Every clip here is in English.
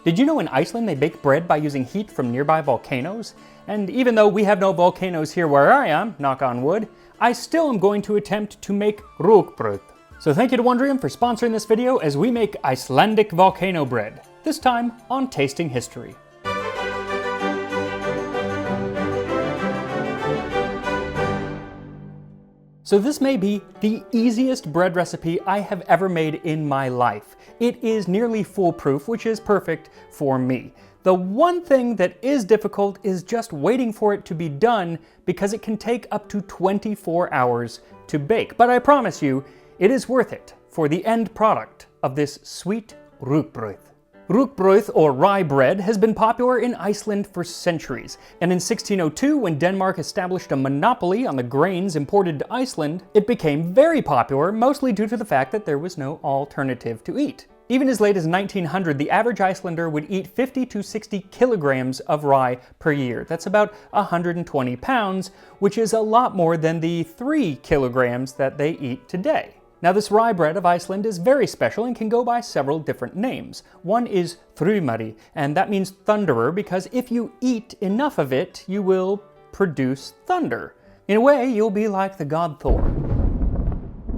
Did you know in Iceland they bake bread by using heat from nearby volcanoes? And even though we have no volcanoes here where I am, knock on wood, I still am going to attempt to make Rúgbrauð. So thank you to Wondrium for sponsoring this video as we make Icelandic volcano bread, this time on Tasting History. So this may be the easiest bread recipe I have ever made in my life. It is nearly foolproof, which is perfect for me. The one thing that is difficult is just waiting for it to be done because it can take up to 24 hours to bake. But I promise you, it is worth it for the end product of this sweet Rúgbrauð. Rúgbrauð, or rye bread, has been popular in Iceland for centuries, and in 1602, when Denmark established a monopoly on the grains imported to Iceland, it became very popular, mostly due to the fact that there was no alternative to eat. Even as late as 1900, the average Icelander would eat 50 to 60 kilograms of rye per year. That's about 120 pounds, which is a lot more than the 3 kilograms that they eat today. Now this rye bread of Iceland is very special and can go by several different names. One is Thrumari, and that means thunderer because if you eat enough of it, you will produce thunder. In a way, you'll be like the god Thor.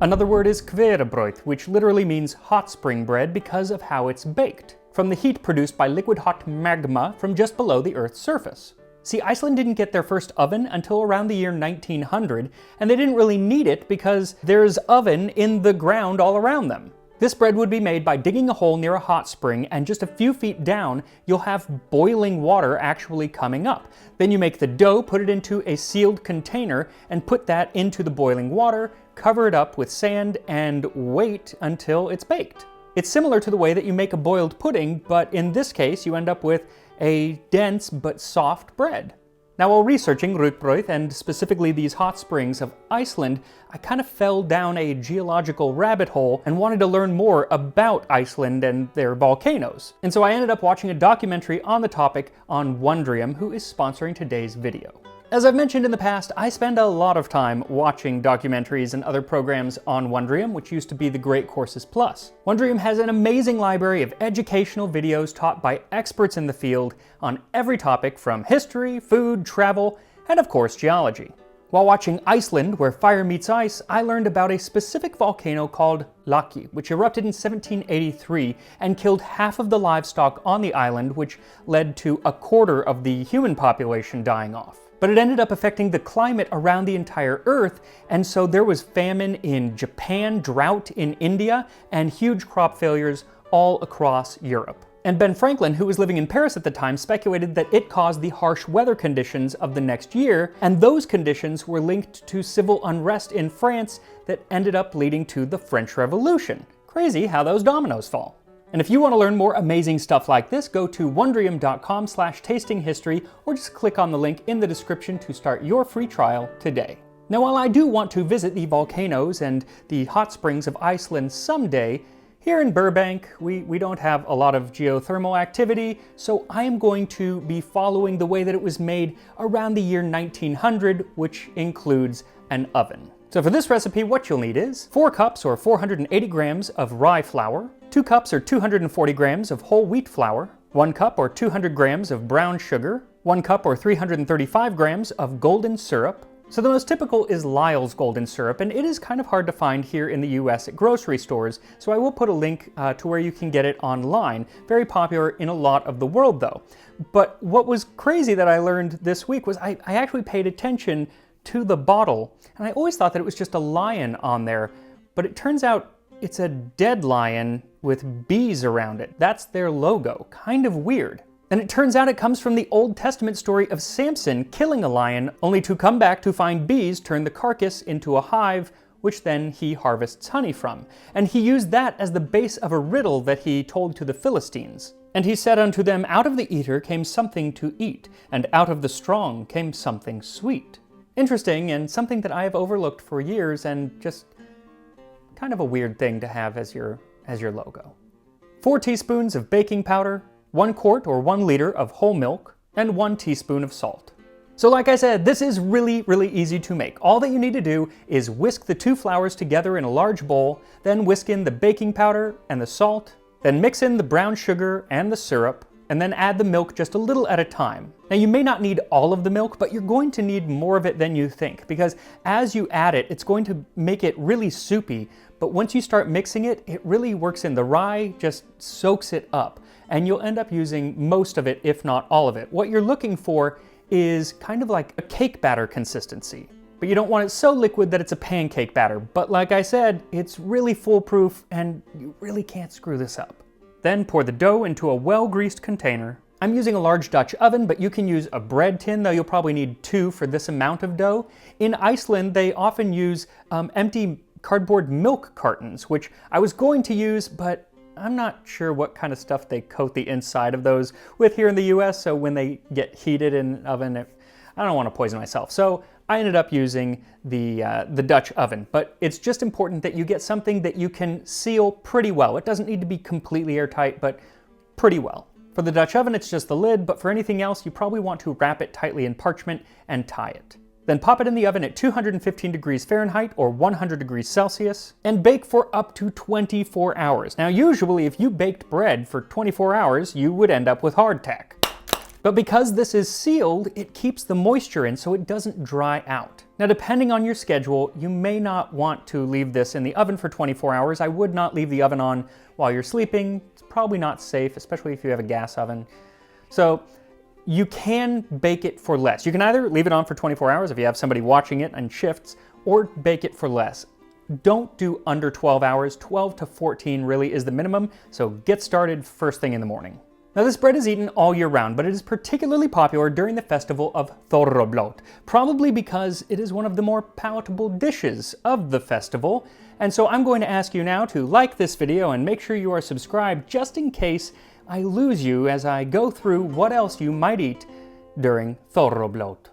Another word is Hverabrauð, which literally means hot spring bread because of how it's baked, from the heat produced by liquid hot magma from just below the Earth's surface. See, Iceland didn't get their first oven until around the year 1900, and they didn't really need it because there's oven in the ground all around them. This bread would be made by digging a hole near a hot spring, and just a few feet down, you'll have boiling water actually coming up. Then you make the dough, put it into a sealed container, and put that into the boiling water, cover it up with sand, and wait until it's baked. It's similar to the way that you make a boiled pudding, but in this case, you end up with a dense but soft bread. Now, while researching Rúgbrauð and specifically these hot springs of Iceland, I kind of fell down a geological rabbit hole and wanted to learn more about Iceland and their volcanoes. And so I ended up watching a documentary on the topic on Wondrium, who is sponsoring today's video. As I've mentioned in the past, I spend a lot of time watching documentaries and other programs on Wondrium, which used to be the Great Courses Plus. Wondrium has an amazing library of educational videos taught by experts in the field on every topic from history, food, travel, and of course geology. While watching Iceland, where fire meets ice, I learned about a specific volcano called Laki, which erupted in 1783 and killed half of the livestock on the island, which led to a quarter of the human population dying off. But it ended up affecting the climate around the entire Earth, and so there was famine in Japan, drought in India, and huge crop failures all across Europe. And Ben Franklin, who was living in Paris at the time, speculated that it caused the harsh weather conditions of the next year, and those conditions were linked to civil unrest in France that ended up leading to the French Revolution. Crazy how those dominoes fall. And if you want to learn more amazing stuff like this, go to wondrium.com/tastinghistory or just click on the link in the description to start your free trial today. Now, while I do want to visit the volcanoes and the hot springs of Iceland someday, here in Burbank, we don't have a lot of geothermal activity, so I am going to be following the way that it was made around the year 1900, which includes an oven. So for this recipe, what you'll need is 4 cups or 480 grams of rye flour, 2 cups or 240 grams of whole wheat flour, 1 cup or 200 grams of brown sugar, 1 cup or 335 grams of golden syrup. So the most typical is Lyle's golden syrup, and it is kind of hard to find here in the US at grocery stores, so I will put a link to where you can get it online. Very popular in a lot of the world though. But what was crazy that I learned this week was I actually paid attention to the bottle, and I always thought that it was just a lion on there, but it turns out it's a dead lion with bees around it. That's their logo. Kind of weird. And it turns out it comes from the Old Testament story of Samson killing a lion, only to come back to find bees turn the carcass into a hive, which then he harvests honey from. And he used that as the base of a riddle that he told to the Philistines. And he said unto them, out of the eater came something to eat, and out of the strong came something sweet. Interesting, and something that I have overlooked for years, and just kind of a weird thing to have as your logo. 4 teaspoons of baking powder, 1 quart or 1 liter of whole milk, and 1 teaspoon of salt. So like I said, this is really easy to make. All that you need to do is whisk the 2 flours together in a large bowl, then whisk in the baking powder and the salt, then mix in the brown sugar and the syrup, and then add the milk just a little at a time. Now you may not need all of the milk, but you're going to need more of it than you think, because as you add it, it's going to make it really soupy, but once you start mixing it, it really works in. The rye just soaks it up, and you'll end up using most of it, if not all of it. What you're looking for is kind of like a cake batter consistency, but you don't want it so liquid that it's a pancake batter. But like I said, it's really foolproof, and you really can't screw this up. Then pour the dough into a well-greased container. I'm using a large Dutch oven, but you can use a bread tin, though you'll probably need 2 for this amount of dough. In Iceland, they often use empty cardboard milk cartons, which I was going to use, but I'm not sure what kind of stuff they coat the inside of those with here in the US, so when they get heated in an oven, I don't want to poison myself. So I ended up using the Dutch oven, but it's just important that you get something that you can seal pretty well. It doesn't need to be completely airtight, but pretty well. For the Dutch oven, it's just the lid, but for anything else, you probably want to wrap it tightly in parchment and tie it. Then pop it in the oven at 215 degrees Fahrenheit or 100 degrees Celsius and bake for up to 24 hours. Now usually if you baked bread for 24 hours, you would end up with hardtack. But because this is sealed, it keeps the moisture in so it doesn't dry out. Now depending on your schedule, you may not want to leave this in the oven for 24 hours. I would not leave the oven on while you're sleeping. It's probably not safe, especially if you have a gas oven. So you can bake it for less. You can either leave it on for 24 hours if you have somebody watching it on shifts, or bake it for less. Don't do under 12 hours. 12 to 14 really is the minimum, so get started first thing in the morning. Now this bread is eaten all year round, but it is particularly popular during the festival of Thorblot, probably because it is one of the more palatable dishes of the festival. And so I'm going to ask you now to like this video and make sure you are subscribed just in case I lose you as I go through what else you might eat during Thorblot.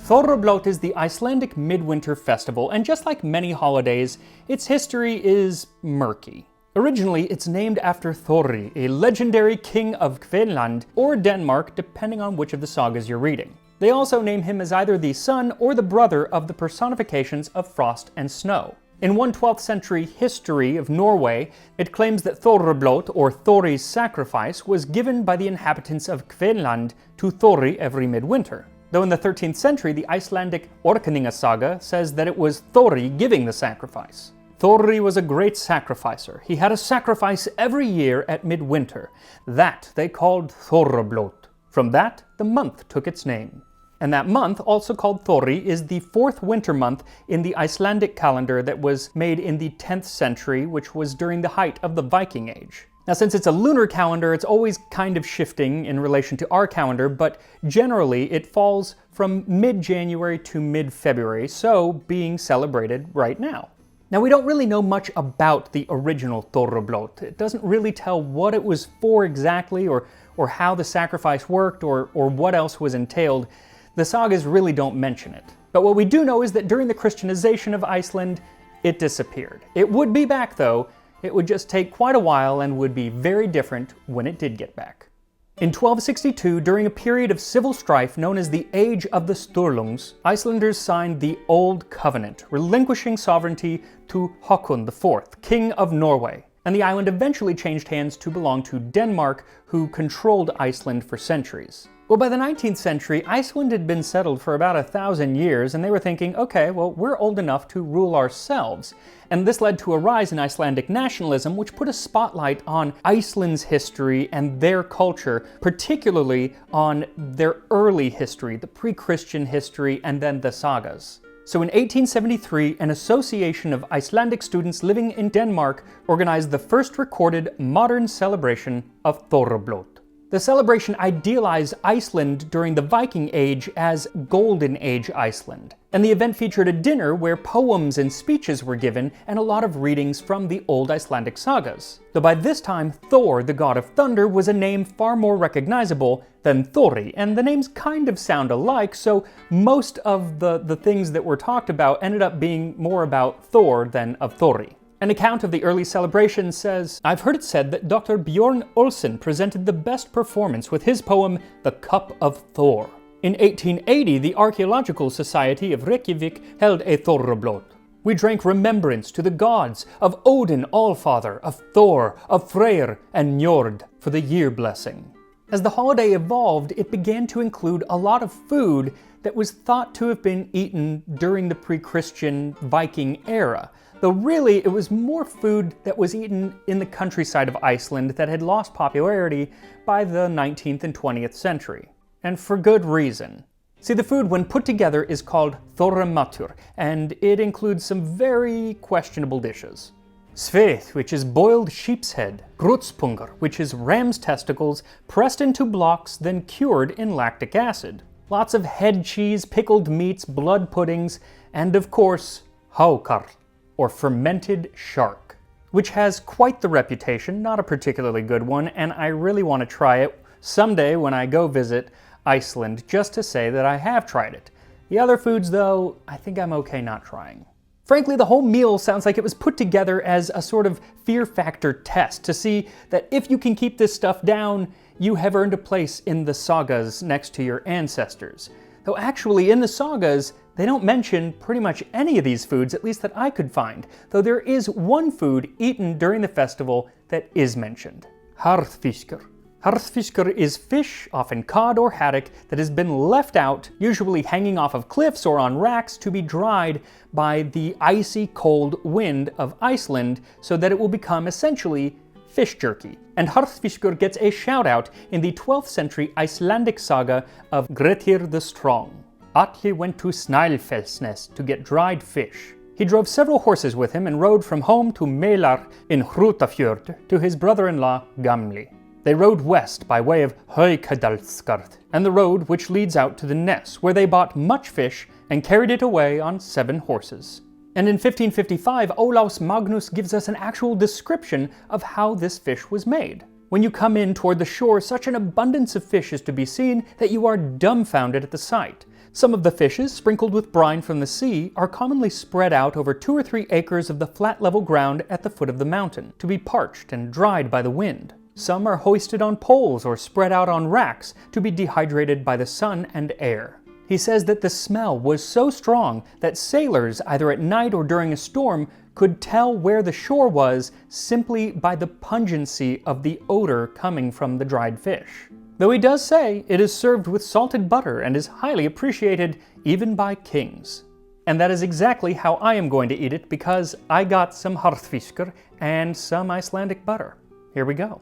Thorblot is the Icelandic midwinter festival, and just like many holidays, its history is murky. Originally, it's named after Thorri, a legendary king of Queensland or Denmark, depending on which of the sagas you're reading. They also name him as either the son or the brother of the personifications of frost and snow. In 12th century history of Norway, it claims that Thorblot, or Thorri's sacrifice, was given by the inhabitants of Queensland to Thorri every midwinter. Though in the 13th century, the Icelandic Orkninga saga says that it was Thorri giving the sacrifice. Thorri was a great sacrificer. He had a sacrifice every year at midwinter. That they called Thorblot. From that, the month took its name. And that month, also called Thorri, is the 4th winter month in the Icelandic calendar that was made in the 10th century, which was during the height of the Viking Age. Now, since it's a lunar calendar, it's always kind of shifting in relation to our calendar, but generally it falls from mid-January to mid-February, so being celebrated right now. Now, we don't really know much about the original Thorblot. It doesn't really tell what it was for exactly, or how the sacrifice worked, or what else was entailed. The sagas really don't mention it. But what we do know is that during the Christianization of Iceland, it disappeared. It would be back though. It would just take quite a while and would be very different when it did get back. In 1262, during a period of civil strife known as the Age of the Sturlungs, Icelanders signed the Old Covenant, relinquishing sovereignty to Håkon IV, King of Norway. And the island eventually changed hands to belong to Denmark, who controlled Iceland for centuries. Well, by the 19th century, Iceland had been settled for about 1,000 years, and they were thinking, okay, well, we're old enough to rule ourselves. And this led to a rise in Icelandic nationalism, which put a spotlight on Iceland's history and their culture, particularly on their early history, the pre-Christian history, and then the sagas. So in 1873, an association of Icelandic students living in Denmark organized the first recorded modern celebration of Thorblot. The celebration idealized Iceland during the Viking Age as Golden Age Iceland, and the event featured a dinner where poems and speeches were given and a lot of readings from the old Icelandic sagas. Though by this time, Thor, the god of thunder, was a name far more recognizable than Thorri, and the names kind of sound alike, so most of the things that were talked about ended up being more about Thor than of Thorri. An account of the early celebration says, "I've heard it said that Dr. Bjorn Olsen presented the best performance with his poem, The Cup of Thor. In 1880, the Archaeological Society of Reykjavik held a Thorblot. We drank remembrance to the gods of Odin Allfather, of Thor, of Freyr, and Njord for the year blessing. As the holiday evolved, it began to include a lot of food that was thought to have been eaten during the pre-Christian Viking era, though really it was more food that was eaten in the countryside of Iceland that had lost popularity by the 19th and 20th century. And for good reason. See, the food, when put together, is called þorramattur, and it includes some very questionable dishes. Sveit, which is boiled sheep's head. Grutspungur, which is ram's testicles pressed into blocks then cured in lactic acid. Lots of head cheese, pickled meats, blood puddings, and of course, hákarl, or fermented shark, which has quite the reputation, not a particularly good one, and I really want to try it someday when I go visit Iceland, just to say that I have tried it. The other foods, though, I think I'm okay not trying. Frankly, the whole meal sounds like it was put together as a sort of fear factor test to see that if you can keep this stuff down, you have earned a place in the sagas next to your ancestors. Though actually, in the sagas, they don't mention pretty much any of these foods, at least that I could find, though there is one food eaten during the festival that is mentioned. Harðfiskur. Harðfiskur is fish, often cod or haddock, that has been left out, usually hanging off of cliffs or on racks, to be dried by the icy cold wind of Iceland so that it will become essentially fish jerky. And Harðfiskur gets a shout out in the 12th century Icelandic saga of Grettir the Strong. Atli went to Snæfellsnes to get dried fish. He drove several horses with him and rode from home to Melar in Hrútafjörð to his brother-in-law Gamli. They rode west by way of Haukadalsgard and the road which leads out to the Ness, where they bought much fish and carried it away on 7 horses. And in 1555, Olaus Magnus gives us an actual description of how this fish was made. When you come in toward the shore, such an abundance of fish is to be seen that you are dumbfounded at the sight. Some of the fishes, sprinkled with brine from the sea, are commonly spread out over 2 or 3 acres of the flat level ground at the foot of the mountain, to be parched and dried by the wind. Some are hoisted on poles or spread out on racks to be dehydrated by the sun and air. He says that the smell was so strong that sailors, either at night or during a storm, could tell where the shore was simply by the pungency of the odor coming from the dried fish. Though he does say it is served with salted butter and is highly appreciated even by kings. And that is exactly how I am going to eat it, because I got some harðfiskur and some Icelandic butter. Here we go.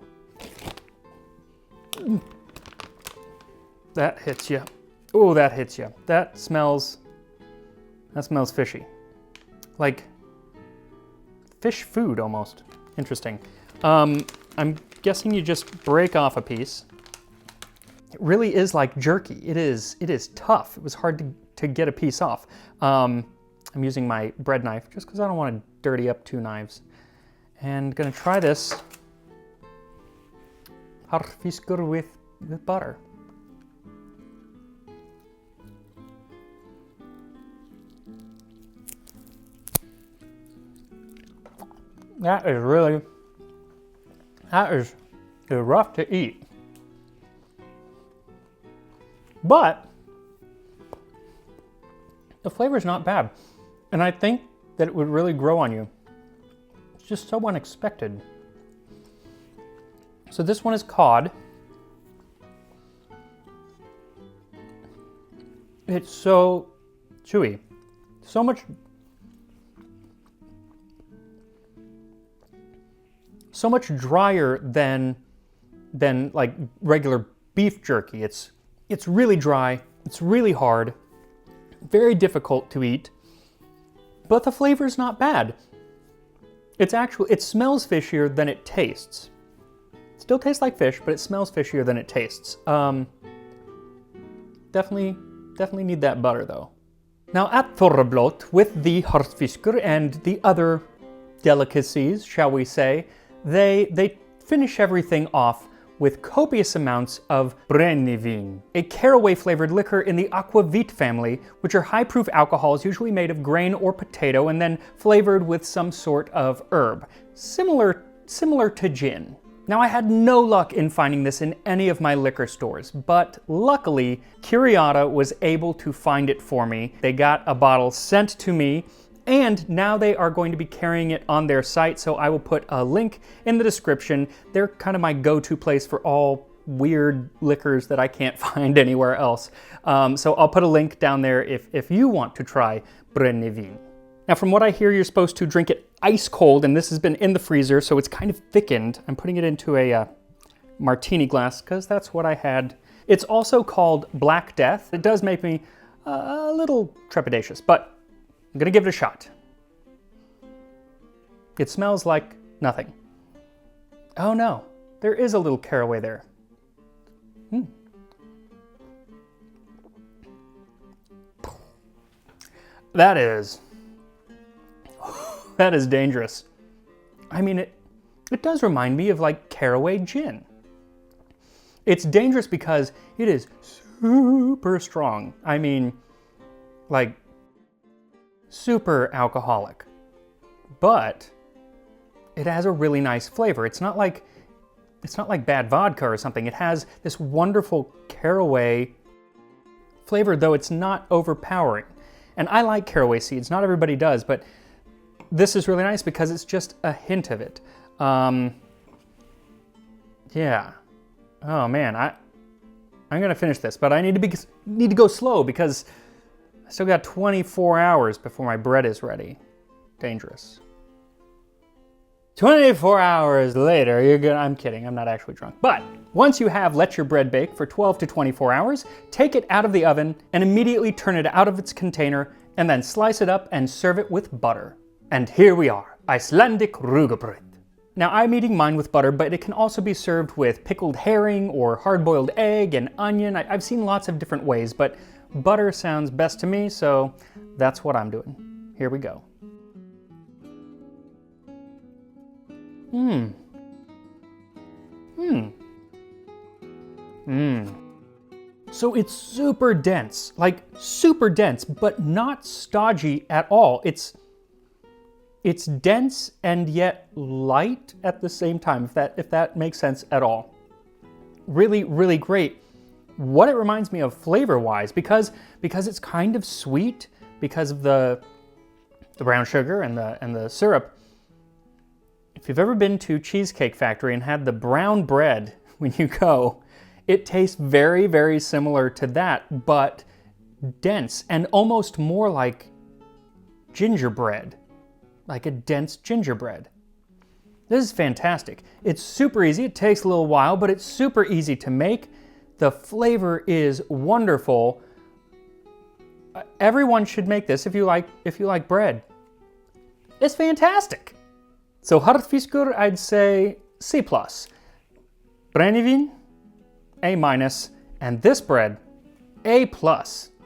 That hits you. Oh, that hits you. That smells fishy. Like fish food almost. Interesting. I'm guessing you just break off a piece. It really is like jerky. It is tough. It was hard to get a piece off. I'm using my bread knife just because I don't want to dirty up 2 knives. And gonna try this harðfiskur with butter. That is rough to eat. But the flavor is not bad. And I think that it would really grow on you. It's just so unexpected. So this one is cod. It's so chewy. So much drier than like regular beef jerky. It's really dry, it's really hard, very difficult to eat, but the flavor's not bad. It smells fishier than it tastes. It still tastes like fish, but it smells fishier than it tastes. Definitely need that butter though. Now at Thorblot, with the harðfiskur and the other delicacies, shall we say, they finish everything off with copious amounts of brennivin, a caraway-flavored liquor in the aquavit family, which are high-proof alcohols usually made of grain or potato and then flavored with some sort of herb, similar to gin. Now, I had no luck in finding this in any of my liquor stores, but luckily, Curiata was able to find it for me. They got a bottle sent to me, And now they are going to be carrying it on their site, so I will put a link in the description. They're kind of my go-to place for all weird liquors that I can't find anywhere else. So I'll put a link down there if you want to try Brennivin. Now, from what I hear, you're supposed to drink it ice cold, and this has been in the freezer, so it's kind of thickened. I'm putting it into a martini glass because that's what I had. It's also called Black Death. It does make me a little trepidatious, but I'm gonna give it a shot. It smells like nothing. Oh no, there is a little caraway there. That is dangerous. I mean, it does remind me of like caraway gin. It's dangerous because it is super strong. I mean, like super alcoholic, but it has a really nice flavor. It's not like bad vodka or something. It has this wonderful caraway flavor, though it's not overpowering. And I like caraway seeds. Not everybody does, but this is really nice because it's just a hint of it. Yeah. Oh man, I'm gonna finish this, but I need to go slow because I still got 24 hours before my bread is ready. Dangerous. 24 hours later, I'm kidding, I'm not actually drunk. But once you have let your bread bake for 12 to 24 hours, take it out of the oven and immediately turn it out of its container and then slice it up and serve it with butter. And here we are, Icelandic Rúgbrauð. Now I'm eating mine with butter, but it can also be served with pickled herring or hard-boiled egg and onion. I've seen lots of different ways, but butter sounds best to me, so that's what I'm doing. Here we go. So it's super dense, like super dense, but not stodgy at all. It's dense and yet light at the same time, if that makes sense at all. Really, really great. What it reminds me of flavor-wise, because it's kind of sweet because of the brown sugar and the syrup. If you've ever been to Cheesecake Factory and had the brown bread when you go, it tastes very, very similar to that, but dense and almost more like gingerbread, like a dense gingerbread. This is fantastic. It's super easy. It takes a little while, but it's super easy to make. The flavor is wonderful. Everyone should make this if you like bread. It's fantastic. So harðfiskur, I'd say C+. Brennivin, A-, and this bread, A+.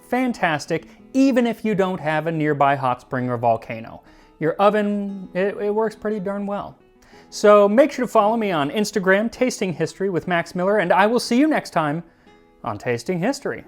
Fantastic, even if you don't have a nearby hot spring or volcano. Your oven, it works pretty darn well. So make sure to follow me on Instagram, Tasting History with Max Miller, and I will see you next time on Tasting History.